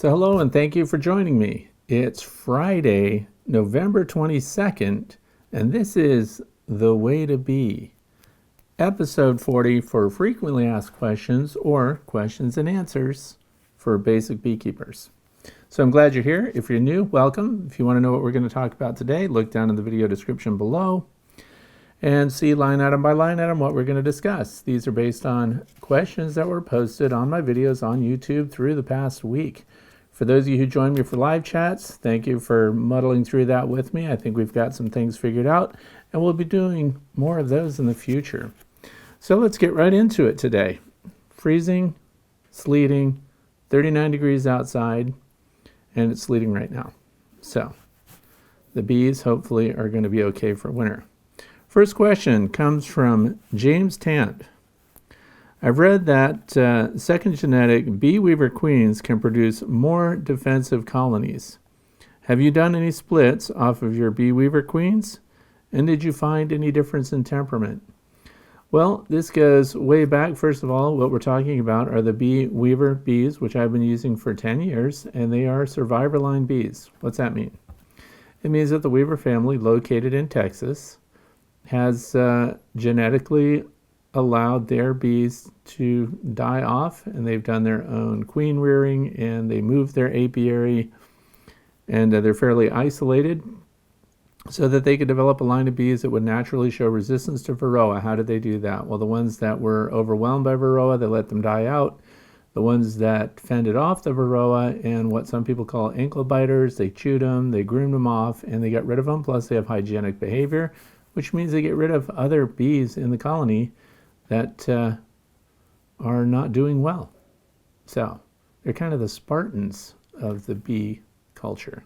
So hello and thank you for joining me. It's Friday, November 22nd, and this is The Way to Bee, episode 40 for frequently asked questions or questions and answers for basic beekeepers. So I'm glad you're here. If you're new, welcome. If you want to know what we're going to talk about today, look down in the video description below and see line item by line item what we're going to discuss. These are based on questions that were posted on my videos on YouTube through the past week. For those of you who joined me for live chats, thank you for muddling through that with me. I think we've got some things figured out, and we'll be doing more of those in the future. So let's get right into it today. Freezing, sleeting, 39 degrees outside, and it's sleeting right now. So the bees hopefully are going to be okay for winter. First question comes from James Tant. I've read that second genetic BeeWeaver Queens can produce more defensive colonies. Have you done any splits off of your BeeWeaver Queens? And did you find any difference in temperament? Well, this goes way back. First of all, what we're talking about are the BeeWeaver Bees, which I've been using for 10 years, and they are survivor line bees. What's that mean? It means that the Weaver family, located in Texas, has genetically allowed their bees to die off, and they've done their own queen rearing, and they moved their apiary, and they're fairly isolated so that they could develop a line of bees that would naturally show resistance to varroa. How did they do that? Well, the ones that were overwhelmed by varroa, they let them die out. The ones that fended off the varroa and what some people call ankle biters, they chewed them, they groomed them off, and they got rid of them. Plus they have hygienic behavior, which means they get rid of other bees in the colony that are not doing well. So they're kind of the Spartans of the bee culture.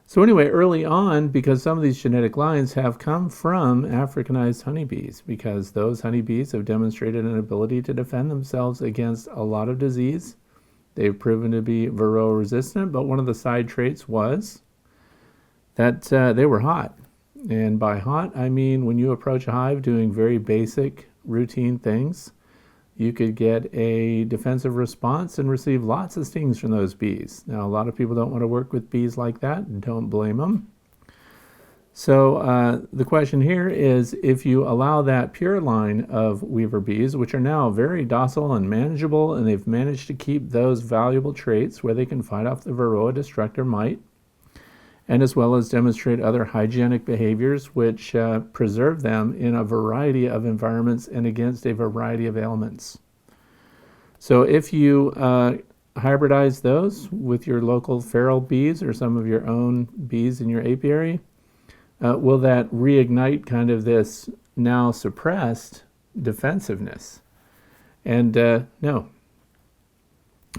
So anyway, early on, because some of these genetic lines have come from Africanized honeybees, because those honeybees have demonstrated an ability to defend themselves against a lot of disease. They've proven to be varroa resistant, but one of the side traits was that they were hot. And by hot, I mean when you approach a hive doing very basic routine things, you could get a defensive response and receive lots of stings from those bees. Now, a lot of people don't want to work with bees like that. Don't blame them. So the question here is, if you allow that pure line of Weaver bees, which are now very docile and manageable, and they've managed to keep those valuable traits where they can fight off the varroa destructor mite, and as well as demonstrate other hygienic behaviors which preserve them in a variety of environments and against a variety of ailments. So if you hybridize those with your local feral bees or some of your own bees in your apiary, will that reignite kind of this now suppressed defensiveness? And no.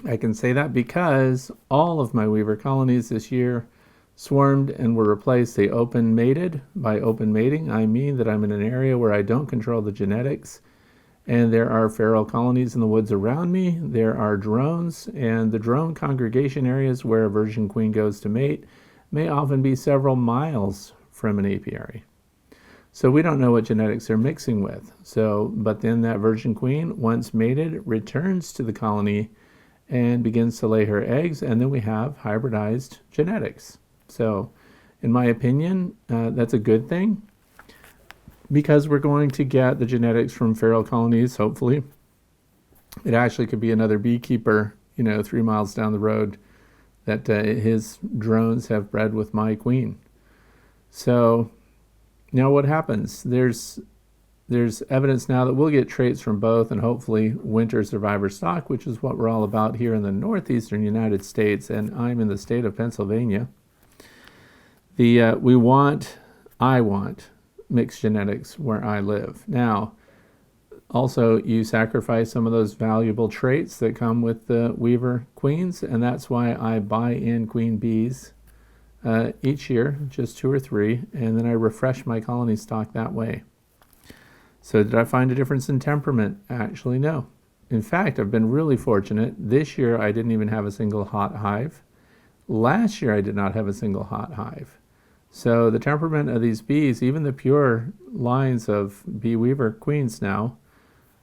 I can say that because all of my Weaver colonies this year swarmed and were replaced. They open mated. By open mating, I mean that I'm in an area where I don't control the genetics, and there are feral colonies in the woods around me. There are drones, and the drone congregation areas where a virgin queen goes to mate may often be several miles from an apiary. So we don't know what genetics they're mixing with. But then that virgin queen, once mated, returns to the colony and begins to lay her eggs, and then we have hybridized genetics. So, in my opinion, that's a good thing, because we're going to get the genetics from feral colonies, hopefully. It actually could be another beekeeper, 3 miles down the road, that his drones have bred with my queen. So, now what happens? There's evidence now that we'll get traits from both, and hopefully winter survivor stock, which is what we're all about here in the northeastern United States, and I'm in the state of Pennsylvania. I want mixed genetics where I live. Now, also you sacrifice some of those valuable traits that come with the Weaver Queens, and that's why I buy in queen bees each year, just 2 or 3, and then I refresh my colony stock that way. So did I find a difference in temperament? Actually, no. In fact, I've been really fortunate. This year I didn't even have a single hot hive. Last year I did not have a single hot hive. So the temperament of these bees, even the pure lines of BeeWeaver Queens now,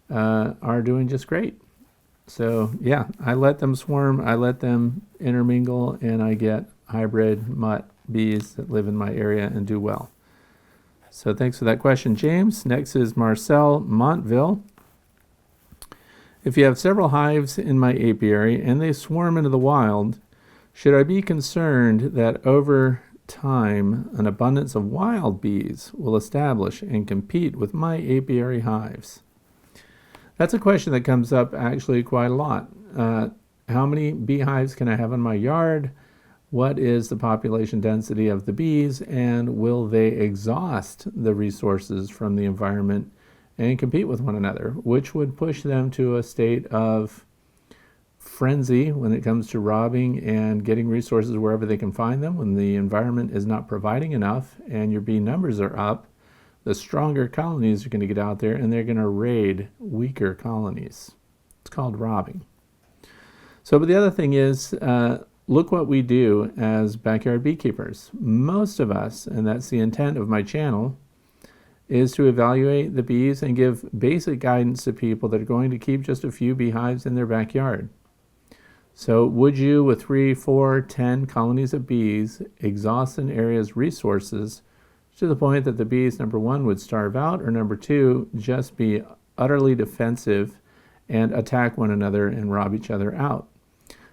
are doing just great. So yeah, I let them swarm, I let them intermingle, and I get hybrid mutt bees that live in my area and do well. So thanks for that question, James. Next is Marcel Montville. If you have several hives in my apiary and they swarm into the wild, should I be concerned that over time an abundance of wild bees will establish and compete with my apiary hives? That's a question that comes up actually quite a lot. How many beehives can I have in my yard? What is the population density of the bees, and will they exhaust the resources from the environment and compete with one another, which would push them to a state of frenzy when it comes to robbing and getting resources wherever they can find them. When the environment is not providing enough and your bee numbers are up, the stronger colonies are going to get out there and they're going to raid weaker colonies. It's called robbing. So, but the other thing is, look what we do as backyard beekeepers. Most of us, and that's the intent of my channel, is to evaluate the bees and give basic guidance to people that are going to keep just a few beehives in their backyard. So would you, with 3, 4, 10 colonies of bees, exhaust an area's resources to the point that the bees, number one, would starve out, or number two, just be utterly defensive and attack one another and rob each other out?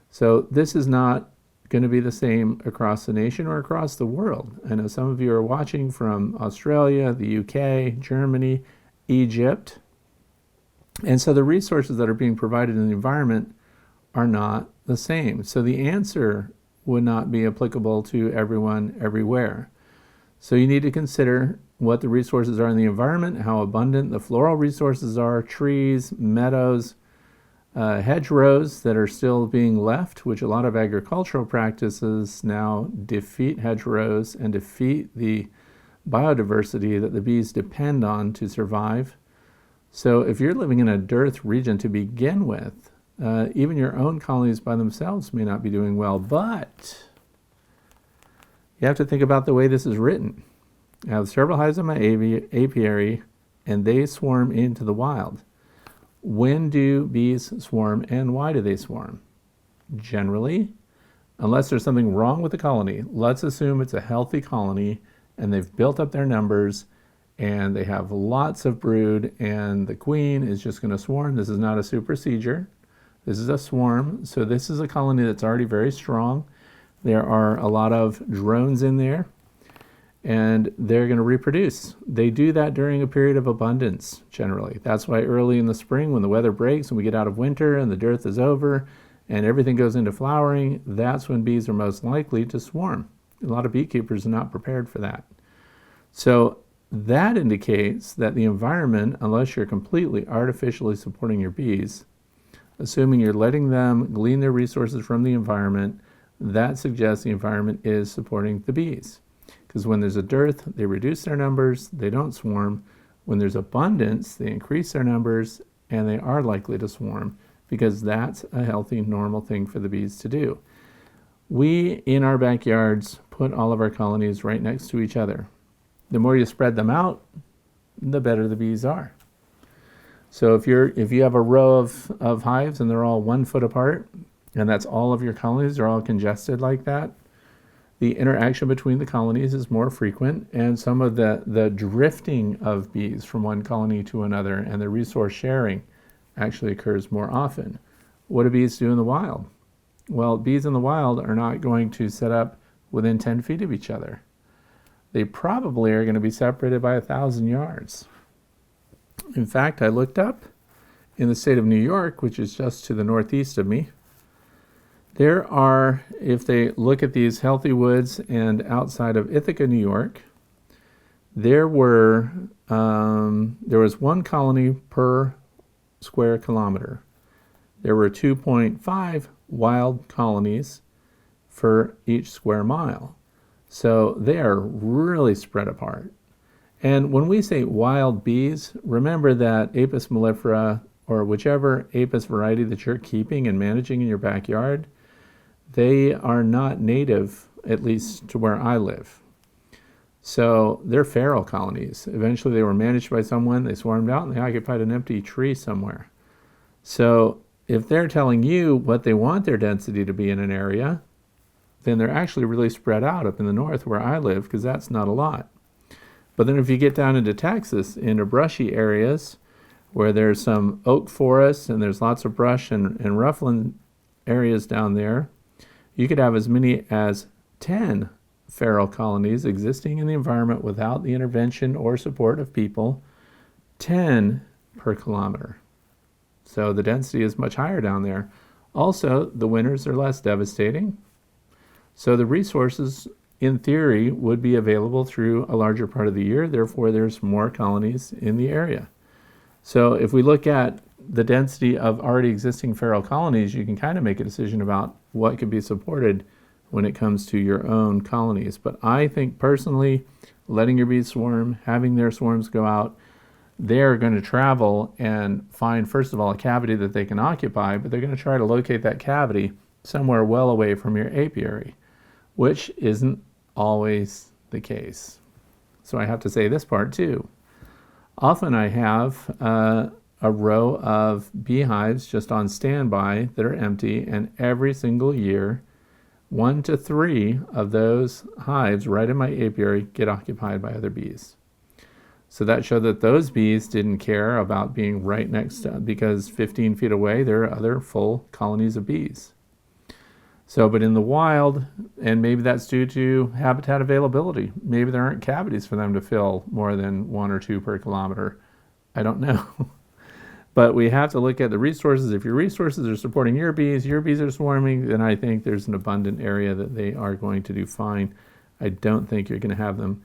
So this is not going to be the same across the nation or across the world. I know some of you are watching from Australia, the UK, Germany, Egypt. And so the resources that are being provided in the environment are not the same. So the answer would not be applicable to everyone everywhere. So you need to consider what the resources are in the environment, how abundant the floral resources are, trees, meadows, hedgerows that are still being left, which a lot of agricultural practices now defeat hedgerows and defeat the biodiversity that the bees depend on to survive. So if you're living in a dearth region to begin with, even your own colonies by themselves may not be doing well, but you have to think about the way this is written. I have several hives in my apiary, and they swarm into the wild. When do bees swarm, and why do they swarm? Generally, unless there's something wrong with the colony, let's assume it's a healthy colony and they've built up their numbers and they have lots of brood and the queen is just going to swarm. This is not a supersedure. This is a swarm. So this is a colony that's already very strong. There are a lot of drones in there, and they're going to reproduce. They do that during a period of abundance, generally. That's why early in the spring, when the weather breaks and we get out of winter and the dearth is over and everything goes into flowering, that's when bees are most likely to swarm. A lot of beekeepers are not prepared for that. So that indicates that the environment, unless you're completely artificially supporting your bees, assuming you're letting them glean their resources from the environment, that suggests the environment is supporting the bees. Because when there's a dearth, they reduce their numbers, they don't swarm. When there's abundance, they increase their numbers, and they are likely to swarm, because that's a healthy, normal thing for the bees to do. We, in our backyards, put all of our colonies right next to each other. The more you spread them out, the better the bees are. So if you have a row of hives and they're all 1 foot apart, and that's all of your colonies, they're all congested like that, the interaction between the colonies is more frequent, and some of the drifting of bees from one colony to another and the resource sharing actually occurs more often. What do bees do in the wild? Well, bees in the wild are not going to set up within 10 feet of each other. They probably are going to be separated by 1,000 yards. In fact, I looked up in the state of New York, which is just to the northeast of me. There are, if they look at these healthy woods and outside of Ithaca, New York, there was 1 colony per square kilometer. There were 2.5 wild colonies for each square mile. So they are really spread apart. And when we say wild bees, remember that Apis mellifera, or whichever Apis variety that you're keeping and managing in your backyard, they are not native, at least to where I live. So they're feral colonies. Eventually they were managed by someone, they swarmed out, and they occupied an empty tree somewhere. So if they're telling you what they want their density to be in an area, then they're actually really spread out up in the north where I live, because that's not a lot. But then if you get down into Texas, into brushy areas where there's some oak forests and there's lots of brush and ruffland areas down there, you could have as many as 10 feral colonies existing in the environment without the intervention or support of people, 10 per kilometer. So the density is much higher down there. Also, the winters are less devastating. So the resources, in theory, would be available through a larger part of the year. Therefore, there's more colonies in the area. So if we look at the density of already existing feral colonies, you can kind of make a decision about what could be supported when it comes to your own colonies. But I think personally, letting your bees swarm, having their swarms go out, they're going to travel and find, first of all, a cavity that they can occupy, but they're going to try to locate that cavity somewhere well away from your apiary, which isn't always the case. So I have to say this part too. Often I have a row of beehives just on standby that are empty, and every single year 1 to 3 of those hives right in my apiary get occupied by other bees. So that showed that those bees didn't care about being right next to, because 15 feet away there are other full colonies of bees. So, but in the wild, and maybe that's due to habitat availability, maybe there aren't cavities for them to fill more than 1 or 2 per kilometer. I don't know. But we have to look at the resources. If your resources are supporting your bees are swarming, then I think there's an abundant area that they are going to do fine. I don't think you're going to have them.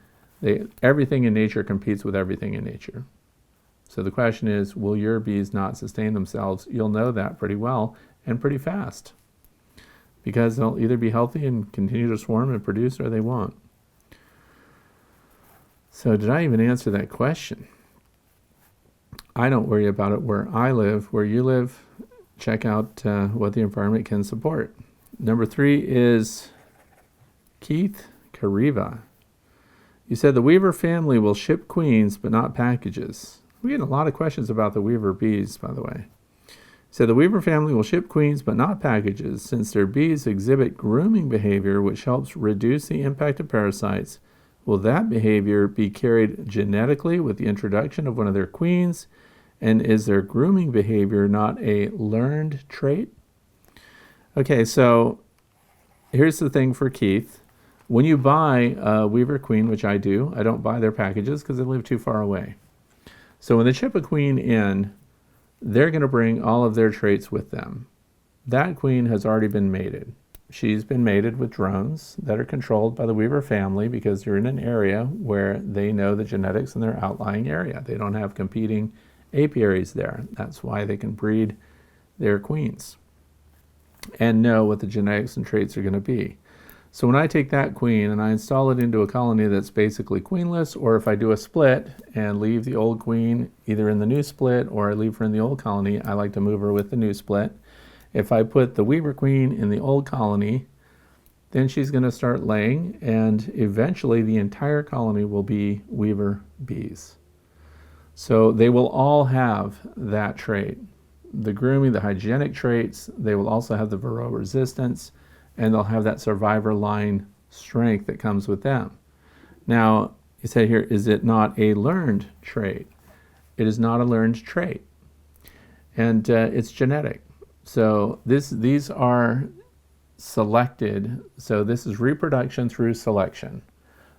Everything in nature competes with everything in nature. So the question is, will your bees not sustain themselves? You'll know that pretty well and pretty fast, because they'll either be healthy and continue to swarm and produce, or they won't. So did I even answer that question? I don't worry about it where I live. Where you live, check out what the environment can support. Number 3 is Keith Kariva. You said the Weaver family will ship queens but not packages. We get a lot of questions about the Weaver bees, by the way. So the Weaver family will ship queens but not packages, since their bees exhibit grooming behavior which helps reduce the impact of parasites. Will that behavior be carried genetically with the introduction of one of their queens? And is their grooming behavior not a learned trait? Okay, so here's the thing for Keith. When you buy a Weaver queen, which I do, I don't buy their packages because they live too far away. So when they ship a queen in, they're going to bring all of their traits with them. That queen has already been mated. She's been mated with drones that are controlled by the Weaver family, because they're in an area where they know the genetics in their outlying area. They don't have competing apiaries there. That's why they can breed their queens and know what the genetics and traits are going to be. So when I take that queen and I install it into a colony that's basically queenless, or if I do a split and leave the old queen either in the new split or I leave her in the old colony, I like to move her with the new split. If I put the Weaver queen in the old colony, then she's going to start laying, and eventually the entire colony will be Weaver bees. So they will all have that trait. The grooming, the hygienic traits, they will also have the varroa resistance, and they'll have that survivor line strength that comes with them. Now, you say here, is it not a learned trait? It is not a learned trait, and it's genetic. So these are selected. So this is reproduction through selection.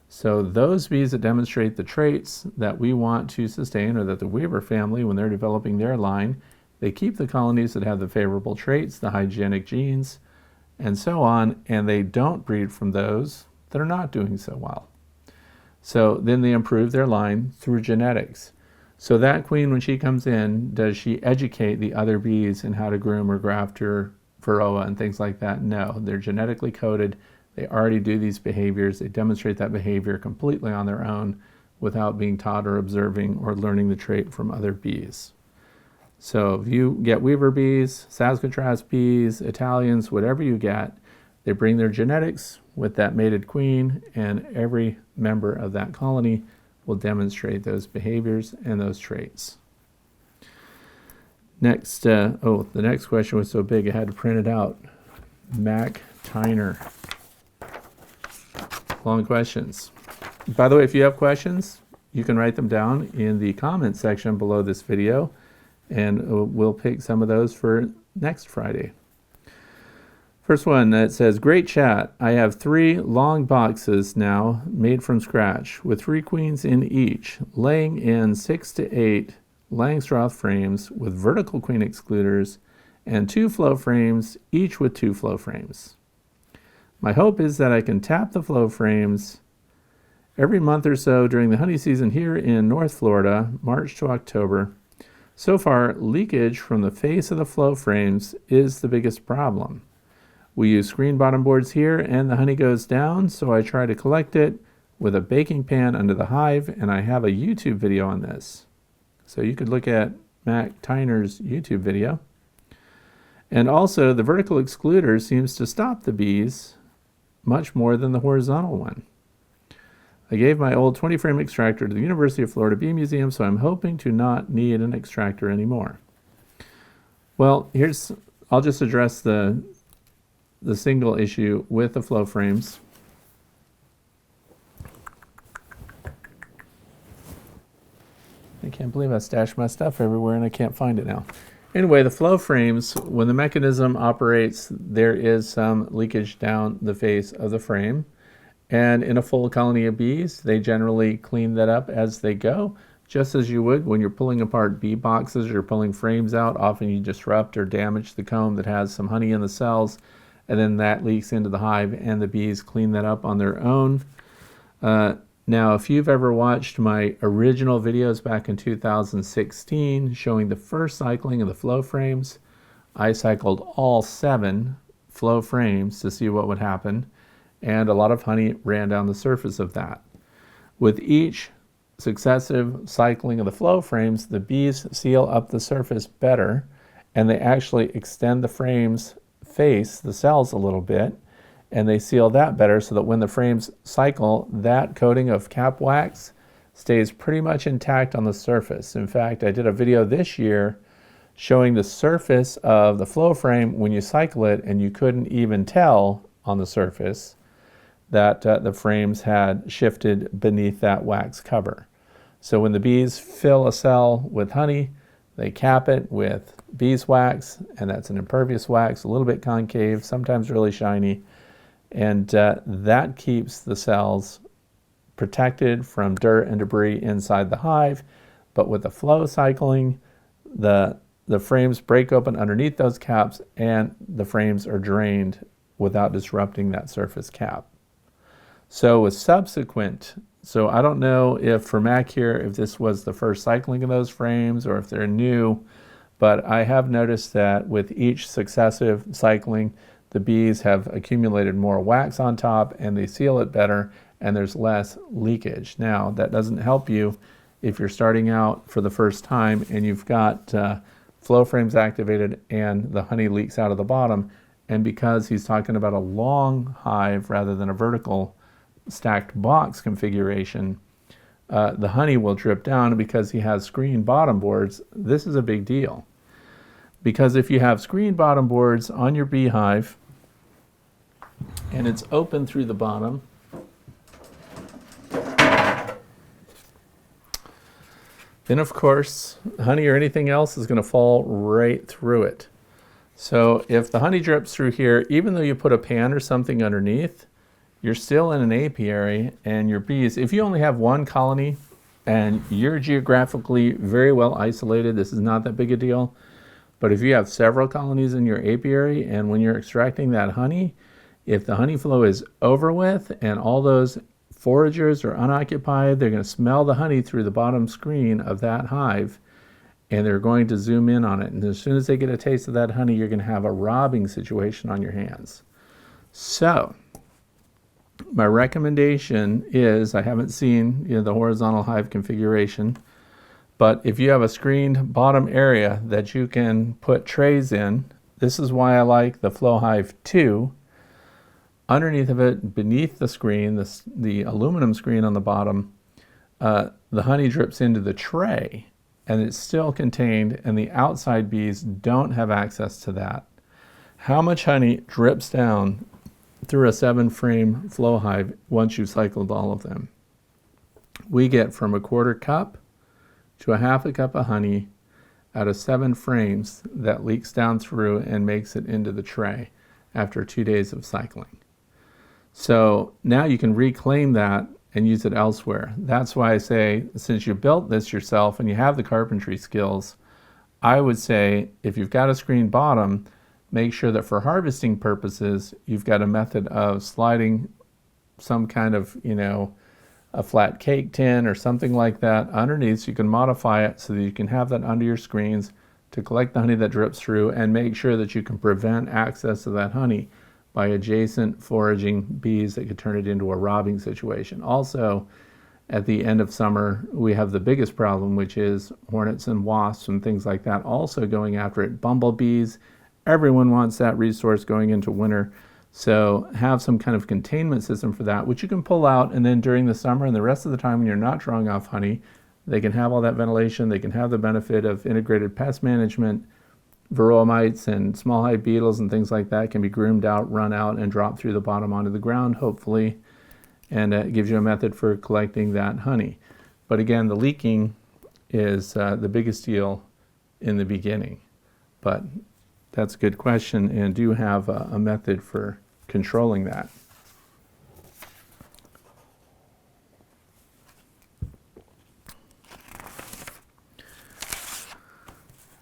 So those bees that demonstrate the traits that we want to sustain, or that the Weaver family, when they're developing their line, they keep the colonies that have the favorable traits, the hygienic genes, and so on, and they don't breed from those that are not doing so well. So then they improve their line through genetics. So that queen, when she comes in, does she educate the other bees in how to groom or graft her varroa and things like that? No, they're genetically coded. They already do these behaviors. They demonstrate that behavior completely on their own without being taught or observing or learning the trait from other bees. So if you get Weaver bees, Saskatraz bees, Italians, whatever you get, they bring their genetics with that mated queen, and every member of that colony will demonstrate those behaviors and those traits. Next, the next question was so big I had to print it out. Mac Tyner. Long questions. By the way, if you have questions, you can write them down in the comment section below this video, and we'll pick some of those for next Friday. First one that says, great chat. I have 3 long boxes now made from scratch with 3 queens in each, laying in 6 to 8 Langstroth frames with vertical queen excluders and 2 flow frames, each with 2 flow frames. My hope is that I can tap the flow frames every month or so during the honey season here in North Florida, March to October. So far, leakage from the face of the flow frames is the biggest problem. We use screen bottom boards here and the honey goes down, so I try to collect it with a baking pan under the hive, and I have a YouTube video on this. So you could look at Mac Tyner's YouTube video. And also, the vertical excluder seems to stop the bees much more than the horizontal one. I gave my old 20-frame extractor to the University of Florida Bee Museum, so I'm hoping to not need an extractor anymore. Well, I'll just address the single issue with the flow frames. I can't believe I stashed my stuff everywhere and I can't find it now. Anyway, the flow frames, when the mechanism operates, there is some leakage down the face of the frame. And in a full colony of bees, they generally clean that up as they go, just as you would when you're pulling apart bee boxes or pulling frames out. Often you disrupt or damage the comb that has some honey in the cells, and then that leaks into the hive, and the bees clean that up on their own. Now, if you've ever watched my original videos back in 2016 showing the first cycling of the flow frames, I cycled all 7 flow frames to see what would happen, and a lot of honey ran down the surface of that. With each successive cycling of the flow frames, the bees seal up the surface better, and they actually extend the frame's face, the cells, a little bit, and they seal that better so that when the frames cycle, that coating of cap wax stays pretty much intact on the surface. In fact, I did a video this year showing the surface of the flow frame when you cycle it, and you couldn't even tell on the surface that the frames had shifted beneath that wax cover. So when the bees fill a cell with honey, they cap it with beeswax, and that's an impervious wax, a little bit concave, sometimes really shiny, and that keeps the cells protected from dirt and debris inside the hive. But with the flow cycling, the frames break open underneath those caps, and the frames are drained without disrupting that surface cap. So with subsequent, so I don't know if for Mac here, if this was the first cycling of those frames or if they're new, but I have noticed that with each successive cycling, the bees have accumulated more wax on top and they seal it better, and there's less leakage. Now, that doesn't help you if you're starting out for the first time and you've got flow frames activated and the honey leaks out of the bottom. And because he's talking about a long hive rather than a vertical stacked box configuration, the honey will drip down. Because he has screen bottom boards, this is a big deal. Because if you have screen bottom boards on your beehive and it's open through the bottom, then of course honey or anything else is going to fall right through it. So if the honey drips through here, even though you put a pan or something underneath, you're still in an apiary, and your bees, if you only have one colony and you're geographically very well isolated, this is not that big a deal. But if you have several colonies in your apiary, and when you're extracting that honey, if the honey flow is over with and all those foragers are unoccupied, they're going to smell the honey through the bottom screen of that hive, and they're going to zoom in on it. And as soon as they get a taste of that honey, you're going to have a robbing situation on your hands. So my recommendation is, I haven't seen the horizontal hive configuration, but if you have a screened bottom area that you can put trays in, this is why I like the Flow Hive 2. Underneath of it, beneath the screen, the aluminum screen on the bottom, the honey drips into the tray, and it's still contained, and the outside bees don't have access to that. How much honey drips down through a 7-frame flow hive once you've cycled all of them? We get from 1/4 cup to 1/2 cup of honey out of 7 frames that leaks down through and makes it into the tray after 2 days of cycling. So now you can reclaim that and use it elsewhere. That's why I say, since you built this yourself and you have the carpentry skills, I would say if you've got a screened bottom, make sure that for harvesting purposes, you've got a method of sliding some kind of, a flat cake tin or something like that underneath, so you can modify it so that you can have that under your screens to collect the honey that drips through, and make sure that you can prevent access to that honey by adjacent foraging bees that could turn it into a robbing situation. Also, at the end of summer, we have the biggest problem, which is hornets and wasps and things like that also going after it. Bumblebees, everyone wants that resource going into winter. So have some kind of containment system for that, which you can pull out, and then during the summer and the rest of the time when you're not drawing off honey, they can have all that ventilation, they can have the benefit of integrated pest management. Varroa mites and small hive beetles and things like that can be groomed out, run out, and drop through the bottom onto the ground, hopefully, and it gives you a method for collecting that honey. But again, the leaking is the biggest deal in the beginning. But that's a good question, and do have a method for controlling that.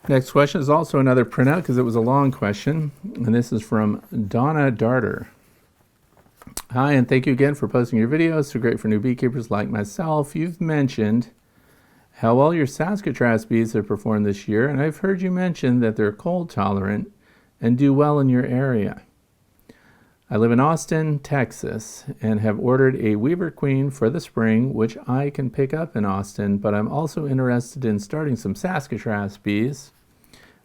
Next question is also another printout because it was a long question, and this is from Donna Darter. Hi, and thank you again for posting your videos. So great for new beekeepers like myself. You've mentioned how well your Saskatraz bees have performed this year, and I've heard you mention that they're cold tolerant and do well in your area. I live in Austin, Texas, and have ordered a Weaver Queen for the spring, which I can pick up in Austin, but I'm also interested in starting some Saskatraz bees.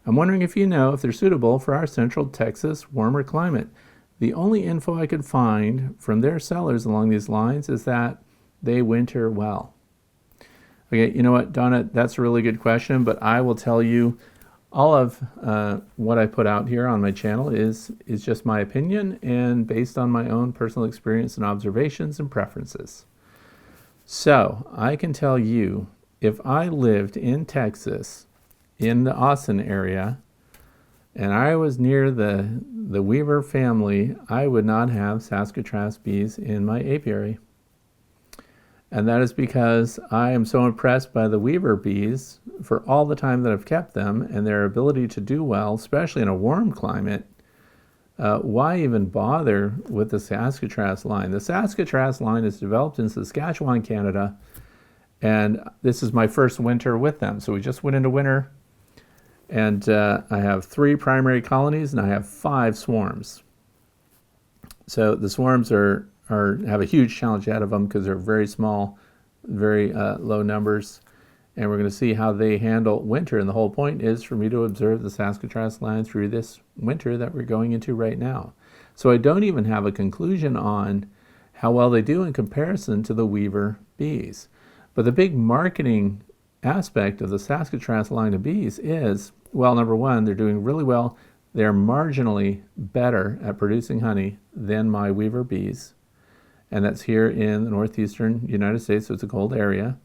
I'm wondering if you know if they're suitable for our central Texas warmer climate. The only info I could find from their sellers along these lines is that they winter well. Okay, you know what, Donna, that's a really good question, but I will tell you all of what I put out here on my channel is just my opinion and based on my own personal experience and observations and preferences. So I can tell you, if I lived in Texas, in the Austin area, and I was near the Weaver family, I would not have Saskatraz bees in my apiary. And that is because I am so impressed by the Weaver bees for all the time that I've kept them and their ability to do well, especially in a warm climate. Why even bother with the Saskatraz line? The Saskatraz line is developed in Saskatchewan, Canada, and this is my first winter with them. So we just went into winter, and I have 3 primary colonies and I have 5 swarms. So the swarms have a huge challenge ahead of them because they're very small, very low numbers, and we're going to see how they handle winter. And the whole point is for me to observe the Saskatraz line through this winter that we're going into right now. So I don't even have a conclusion on how well they do in comparison to the Weaver bees. But the big marketing aspect of the Saskatraz line of bees is, well, number one, they're doing really well. They're marginally better at producing honey than my Weaver bees. And that's here in the northeastern United States, so it's a cold area.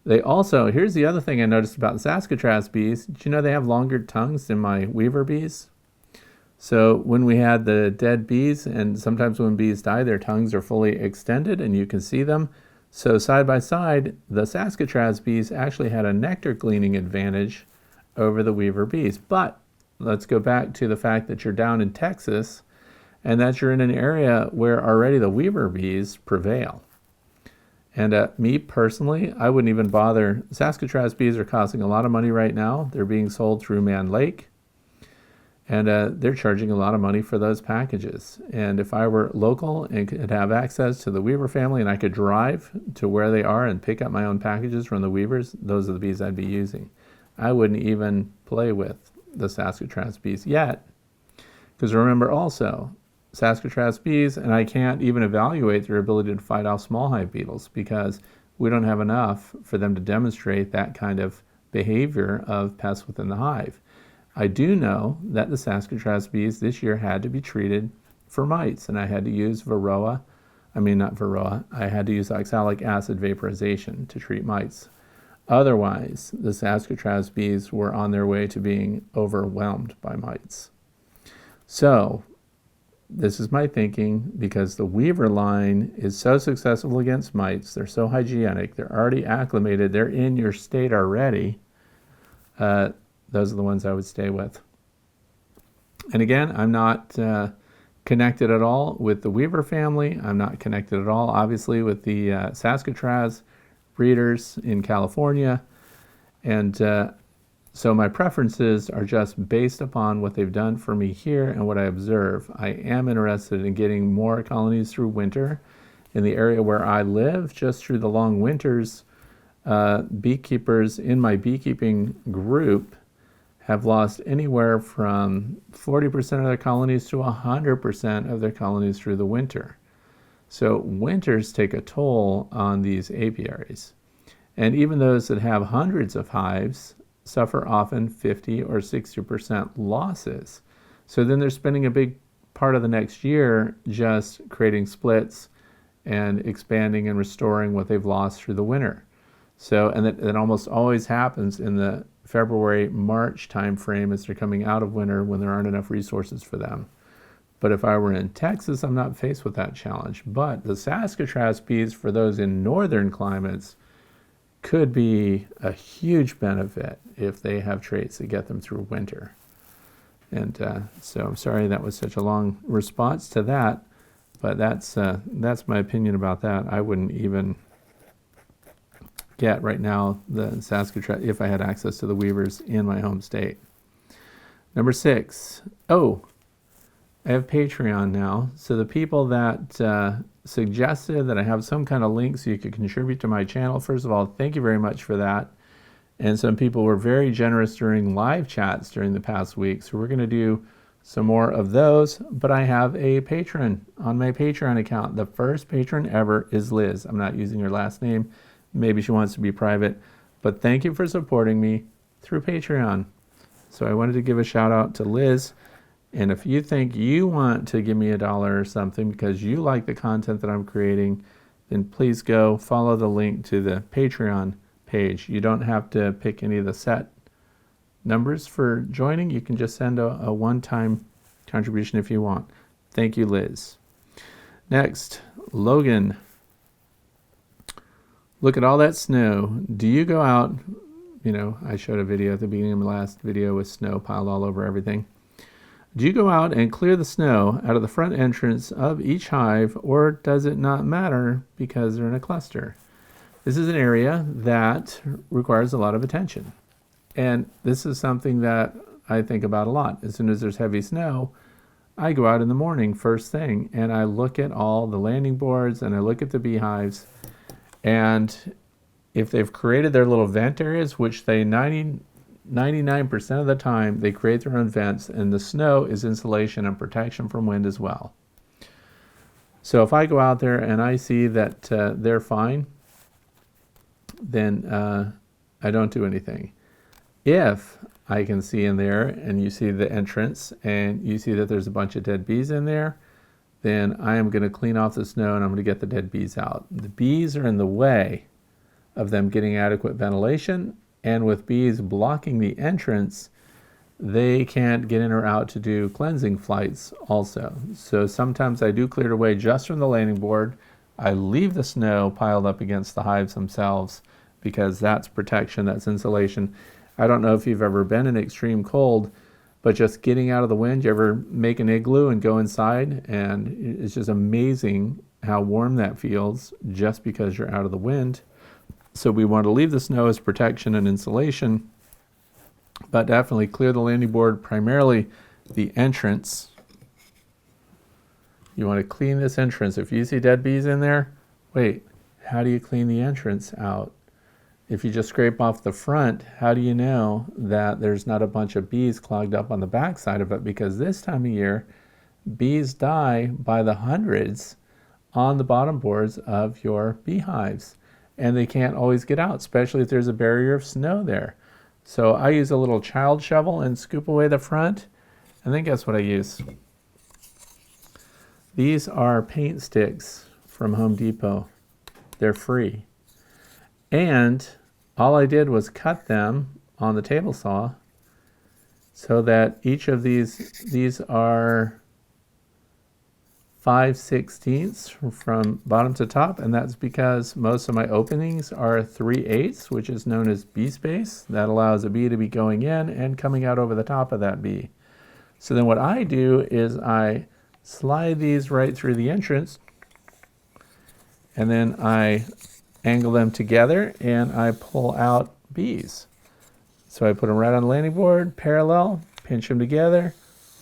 They also, here's the other thing I noticed about the Saskatraz bees. Did you know they have longer tongues than my Weaver bees? So when we had the dead bees, and sometimes when bees die, their tongues are fully extended and you can see them. So side by side, the Saskatraz bees actually had a nectar gleaning advantage over the Weaver bees. But let's go back to the fact that you're down in Texas and that you're in an area where already the Weaver bees prevail. And me personally, I wouldn't even bother. Saskatraz bees are costing a lot of money right now. They're being sold through Man Lake, and they're charging a lot of money for those packages. And if I were local and could have access to the Weaver family and I could drive to where they are and pick up my own packages from the Weavers, those are the bees I'd be using. I wouldn't even play with the Saskatraz bees yet, because remember also, Saskatraz bees, and I can't even evaluate their ability to fight off small hive beetles because we don't have enough for them to demonstrate that kind of behavior of pests within the hive. I do know that the Saskatraz bees this year had to be treated for mites, and I had to use I had to use oxalic acid vaporization to treat mites. Otherwise, the Saskatraz bees were on their way to being overwhelmed by mites. So, this is my thinking, because the Weaver line is so successful against mites, they're so hygienic, they're already acclimated, they're in your state already. Those are the ones I would stay with. And again, I'm not connected at all with the Weaver family. I'm not connected at all, obviously, with the Saskatraz breeders in California. And so my preferences are just based upon what they've done for me here and what I observe. I am interested in getting more colonies through winter. In the area where I live, just through the long winters, beekeepers in my beekeeping group have lost anywhere from 40% of their colonies to 100% of their colonies through the winter. So winters take a toll on these apiaries. And even those that have hundreds of hives suffer often 50 or 60% losses. So then they're spending a big part of the next year just creating splits and expanding and restoring what they've lost through the winter. So, and that almost always happens in the February, March time frame as they're coming out of winter, when there aren't enough resources for them. But if I were in Texas, I'm not faced with that challenge. But the Saskatraz bees, for those in northern climates, could be a huge benefit if they have traits that get them through winter. And so I'm sorry that was such a long response to that, but that's my opinion about that. I wouldn't even get right now the Saskatraz if I had access to the weavers in my home state. Number 6. I have Patreon now. So the people that suggested that I have some kind of link so you could contribute to my channel, first of all, thank you very much for that. And some people were very generous during live chats during the past week. So we're going to do some more of those. But I have a patron on my Patreon account. The first patron ever is Liz. I'm not using her last name. Maybe she wants to be private. But thank you for supporting me through Patreon. So I wanted to give a shout out to Liz. And if you think you want to give me $1 or something because you like the content that I'm creating, then please go follow the link to the Patreon page. You don't have to pick any of the set numbers for joining. You can just send a one-time contribution if you want. Thank you, Liz. Next, Logan. Look at all that snow. Do you go out, I showed a video at the beginning of my last video with snow piled all over everything. Do you go out and clear the snow out of the front entrance of each hive, or does it not matter because they're in a cluster? This is an area that requires a lot of attention. And this is something that I think about a lot. As soon as there's heavy snow, I go out in the morning first thing and I look at all the landing boards and I look at the beehives. And if they've created their little vent areas, which they 99% of the time, they create their own vents, and the snow is insulation and protection from wind as well. So if I go out there and I see that they're fine, then I don't do anything. If I can see in there and you see the entrance and you see that there's a bunch of dead bees in there, then I am going to clean off the snow and I'm going to get the dead bees out. The bees are in the way of them getting adequate ventilation, and with bees blocking the entrance, they can't get in or out to do cleansing flights also. So sometimes I do clear it away just from the landing board. I leave the snow piled up against the hives themselves because that's protection, that's insulation. I don't know if you've ever been in extreme cold, but just getting out of the wind, you ever make an igloo and go inside, and it's just amazing how warm that feels just because you're out of the wind. So we want to leave the snow as protection and insulation, but definitely clear the landing board, primarily the entrance. You want to clean this entrance. If you see dead bees in there, wait, how do you clean the entrance out? If you just scrape off the front, how do you know that there's not a bunch of bees clogged up on the back side of it? Because this time of year, bees die by the hundreds on the bottom boards of your beehives. And they can't always get out, especially if there's a barrier of snow there. So I use a little child shovel and scoop away the front. And then guess what I use? These are paint sticks from Home Depot. They're free. And all I did was cut them on the table saw so that each of these are 5/16 from bottom to top, and that's because most of my openings are 3/8, which is known as bee space. That allows a bee to be going in and coming out over the top of that bee. So then what I do is I slide these right through the entrance, and then I angle them together and I pull out bees. So I put them right on the landing board, parallel, pinch them together,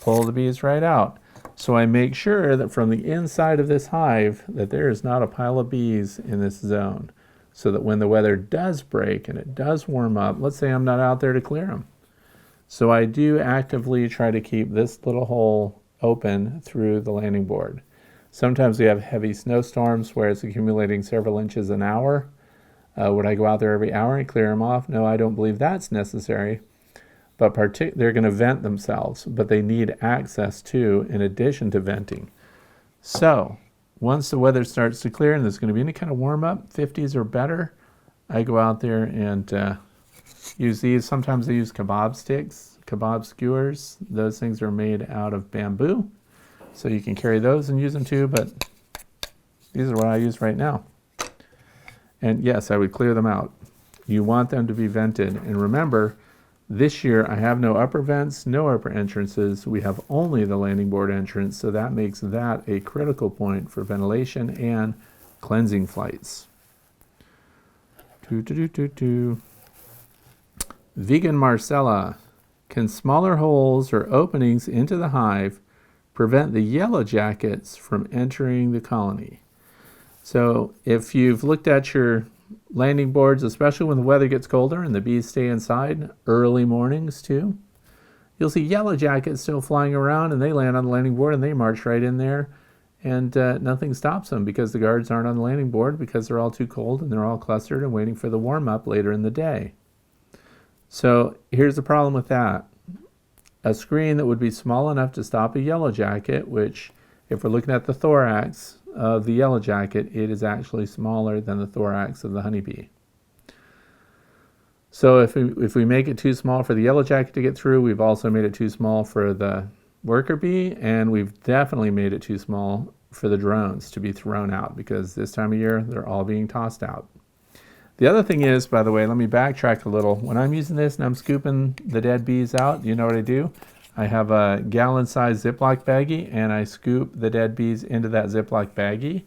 pull the bees right out. So I make sure that from the inside of this hive that there is not a pile of bees in this zone, so that when the weather does break and it does warm up, let's say I'm not out there to clear them. So I do actively try to keep this little hole open through the landing board. Sometimes we have heavy snowstorms where it's accumulating several inches an hour. Would I go out there every hour and clear them off? No, I don't believe that's necessary. But they're going to vent themselves, but they need access to, in addition to venting. So once the weather starts to clear and there's going to be any kind of warm up, 50s or better, I go out there and use these. Sometimes I use kebab sticks, kebab skewers. Those things are made out of bamboo, so you can carry those and use them too, but these are what I use right now. And yes, I would clear them out. You want them to be vented. And remember, this year I have no upper vents, no upper entrances. We have only the landing board entrance, so that makes that a critical point for ventilation and cleansing flights. Vegan Marcella. Can smaller holes or openings into the hive prevent the Yellowjackets from entering the colony? So if you've looked at your landing boards, especially when the weather gets colder and the bees stay inside, early mornings too, you'll see Yellowjackets still flying around, and they land on the landing board and they march right in there, and nothing stops them because the guards aren't on the landing board because they're all too cold and they're all clustered and waiting for the warm up later in the day. So here's the problem with that. A screen that would be small enough to stop a Yellowjacket, which if we're looking at the thorax of the Yellowjacket, it is actually smaller than the thorax of the honeybee. So if we make it too small for the Yellowjacket to get through, we've also made it too small for the worker bee, and we've definitely made it too small for the drones to be thrown out, because this time of year they're all being tossed out. The other thing is, by the way, let me backtrack a little. When I'm using this and I'm scooping the dead bees out, you know what I do? I have a gallon-sized Ziploc baggie, and I scoop the dead bees into that Ziploc baggie.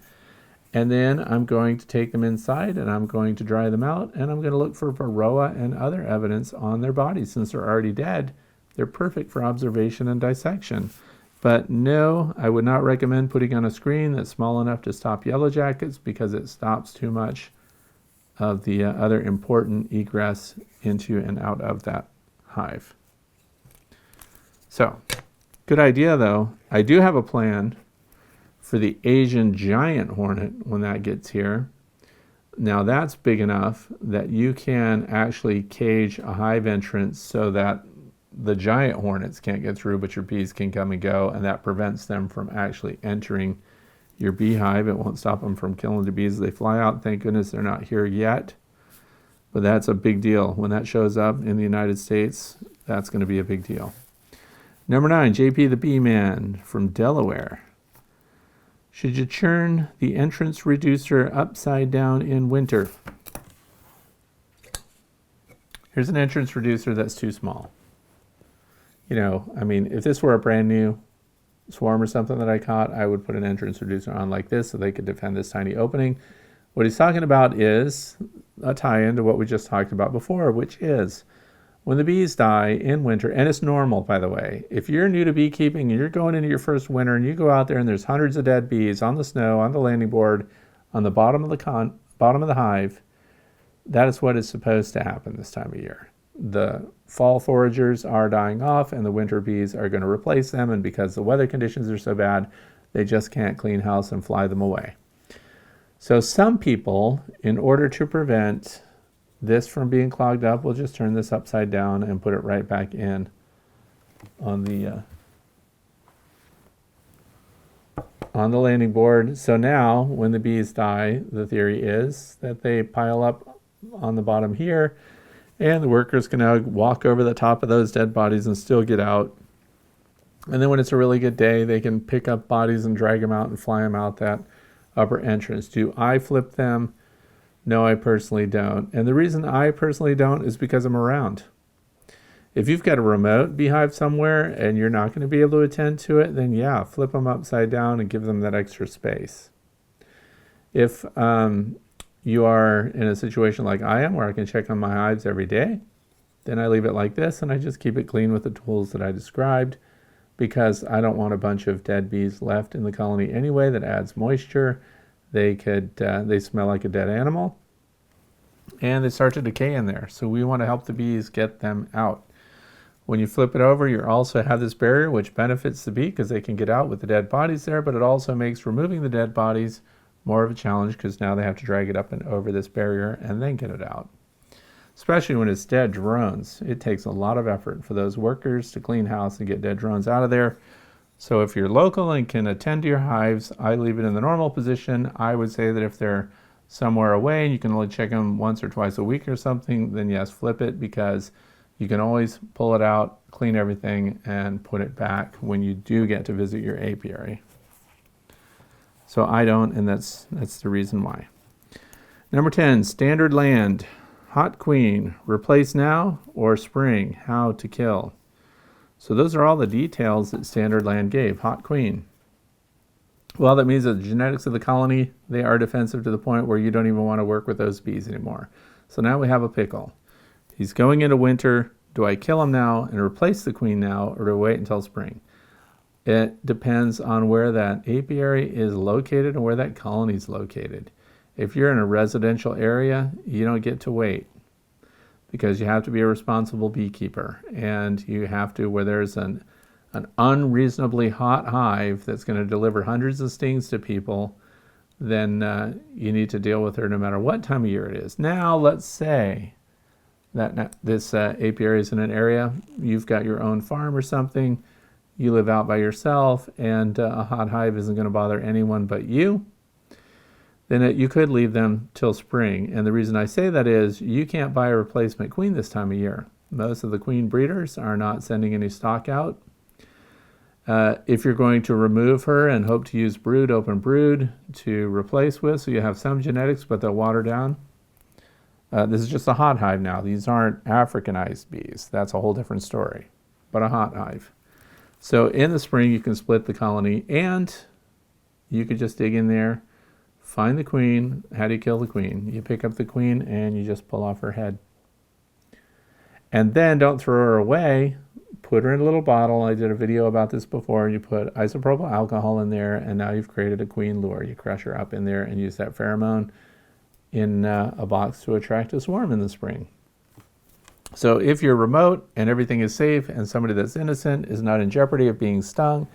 And then I'm going to take them inside, and I'm going to dry them out, and I'm going to look for varroa and other evidence on their bodies. Since they're already dead, they're perfect for observation and dissection. But no, I would not recommend putting on a screen that's small enough to stop Yellowjackets, because it stops too much of the other important egress into and out of that hive. So, good idea though. I do have a plan for the Asian giant hornet when that gets here. Now that's big enough that you can actually cage a hive entrance so that the giant hornets can't get through, but your bees can come and go, and that prevents them from actually entering your beehive. It won't stop them from killing the bees as they fly out. Thank goodness they're not here yet. But that's a big deal. When that shows up in the United States, that's going to be a big deal. Number 9, JP the Bee Man from Delaware. Should you turn the entrance reducer upside down in winter? Here's an entrance reducer that's too small. You know, I mean, if this were a brand new swarm or something that I caught, I would put an entrance reducer on like this so they could defend this tiny opening. What he's talking about is a tie-in to what we just talked about before, which is when the bees die in winter, and it's normal, by the way. If you're new to beekeeping and you're going into your first winter and you go out there and there's hundreds of dead bees on the snow, on the landing board, on the bottom of the hive, that is what is supposed to happen this time of year. The fall foragers are dying off and the winter bees are going to replace them, and because the weather conditions are so bad, they just can't clean house and fly them away. So some people, in order to prevent this from being clogged up, we'll just turn this upside down and put it right back in on the landing board. So now when the bees die, the theory is that they pile up on the bottom here, and the workers can now walk over the top of those dead bodies and still get out. And then when it's a really good day, they can pick up bodies and drag them out and fly them out that upper entrance. Do I flip them? No, I personally don't. And the reason I personally don't is because I'm around. If you've got a remote beehive somewhere and you're not going to be able to attend to it, then yeah, flip them upside down and give them that extra space. If you are in a situation like I am, where I can check on my hives every day, then I leave it like this and I just keep it clean with the tools that I described, because I don't want a bunch of dead bees left in the colony anyway. That adds moisture. They smell like a dead animal, and they start to decay in there. So we want to help the bees get them out. When you flip it over, you also have this barrier, which benefits the bee because they can get out with the dead bodies there, but it also makes removing the dead bodies more of a challenge, because now they have to drag it up and over this barrier and then get it out. Especially when it's dead drones. It takes a lot of effort for those workers to clean house and get dead drones out of there. So if you're local and can attend to your hives, I leave it in the normal position. I would say that if they're somewhere away and you can only check them once or twice a week or something, then yes, flip it, because you can always pull it out, clean everything, and put it back when you do get to visit your apiary. So I don't, and that's the reason why. Number 10, standard land. Hot queen, replace now or spring, how to kill. So those are all the details that standard land gave. Hot queen. Well, that means that the genetics of the colony, they are defensive to the point where you don't even want to work with those bees anymore. So now we have a pickle. He's going into winter. Do I kill him now and replace the queen now, or do I wait until spring? It depends on where that apiary is located and where that colony is located. If you're in a residential area, you don't get to wait, because you have to be a responsible beekeeper, and you have to, where there's an unreasonably hot hive that's going to deliver hundreds of stings to people, then you need to deal with her no matter what time of year it is. Now, let's say that this apiary is in an area, you've got your own farm or something, you live out by yourself, and a hot hive isn't going to bother anyone but you, then you could leave them till spring. And the reason I say that is you can't buy a replacement queen this time of year. Most of the queen breeders are not sending any stock out. If you're going to remove her and hope to use brood, open brood to replace with, so you have some genetics, but they'll water down. This is just a hot hive now. These aren't Africanized bees. That's a whole different story, but a hot hive. So in the spring, you can split the colony, and you could just dig in there, find the queen. How do you kill the queen? You pick up the queen and you just pull off her head. And then don't throw her away. Put her in a little bottle. I did a video about this before. You put isopropyl alcohol in there, and now you've created a queen lure. You crush her up in there and use that pheromone in a box to attract a swarm in the spring. So if you're remote and everything is safe and somebody that's innocent is not in jeopardy of being stung,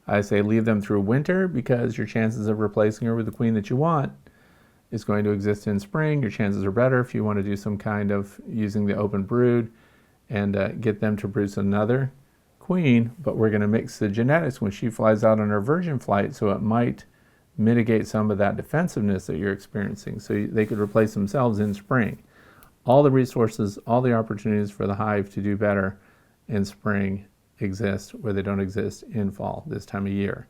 I say leave them through winter, because your chances of replacing her with the queen that you want is going to exist in spring. Your chances are better if you want to do some kind of using the open brood and get them to produce another queen, but we're going to mix the genetics when she flies out on her virgin flight, so it might mitigate some of that defensiveness that you're experiencing, so they could replace themselves in spring. All the resources, all the opportunities for the hive to do better in spring exist where they don't exist in fall, this time of year.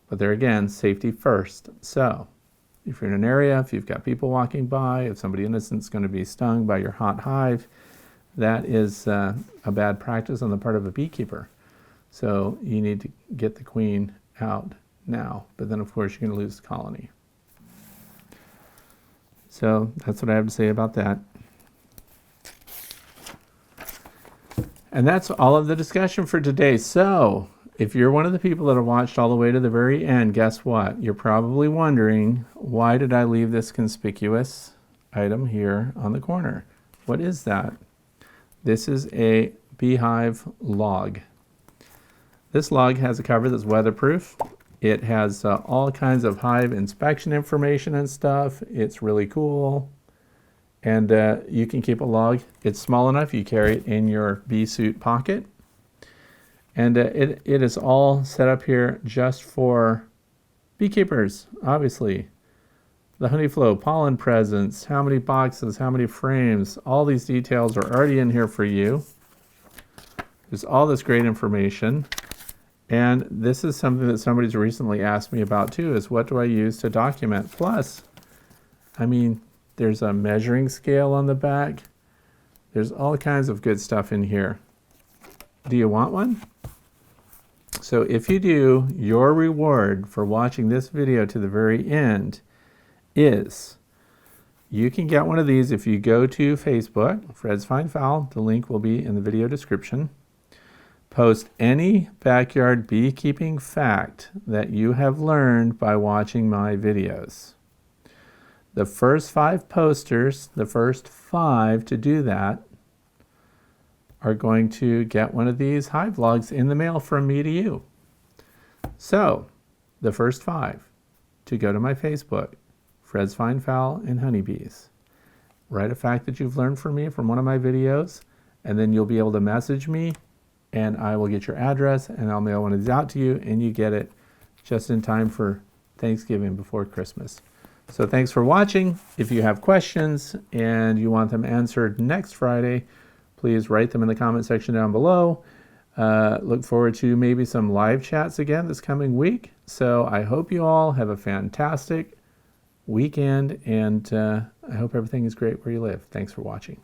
But there again, safety first. So if you're in an area, if you've got people walking by, if somebody innocent is going to be stung by your hot hive, that is a bad practice on the part of a beekeeper. So you need to get the queen out now, but then of course you're going to lose the colony. So that's what I have to say about that. And that's all of the discussion for today. So if you're one of the people that have watched all the way to the very end, guess what? You're probably wondering, why did I leave this conspicuous item here on the corner? What is that? This is a beehive log. This log has a cover that's weatherproof. It has all kinds of hive inspection information and stuff. It's really cool. And you can keep a log. It's small enough you carry it in your bee suit pocket. And it is all set up here just for beekeepers, obviously. The honey flow, pollen presence, how many boxes, how many frames, all these details are already in here for you. There's all this great information. And this is something that somebody's recently asked me about too, is what do I use to document? Plus, I mean, there's a measuring scale on the back. There's all kinds of good stuff in here. Do you want one? So if you do, your reward for watching this video to the very end is you can get one of these if you go to Facebook, Fred's Fine Fowl. The link will be in the video description. Post any backyard beekeeping fact that you have learned by watching my videos. The first 5 posters, the first 5 to do that, are going to get one of these hive logs in the mail from me to you. So, the first 5 to go to my Facebook, Fred's Fine Fowl and Honeybees. Write a fact that you've learned from me from one of my videos, and then you'll be able to message me, and I will get your address, and I'll mail one of these out to you, and you get it just in time for Thanksgiving before Christmas. So thanks for watching. If you have questions and you want them answered next Friday, please write them in the comment section down below. Look forward to maybe some live chats again this coming week. So I hope you all have a fantastic weekend, and I hope everything is great where you live. Thanks for watching.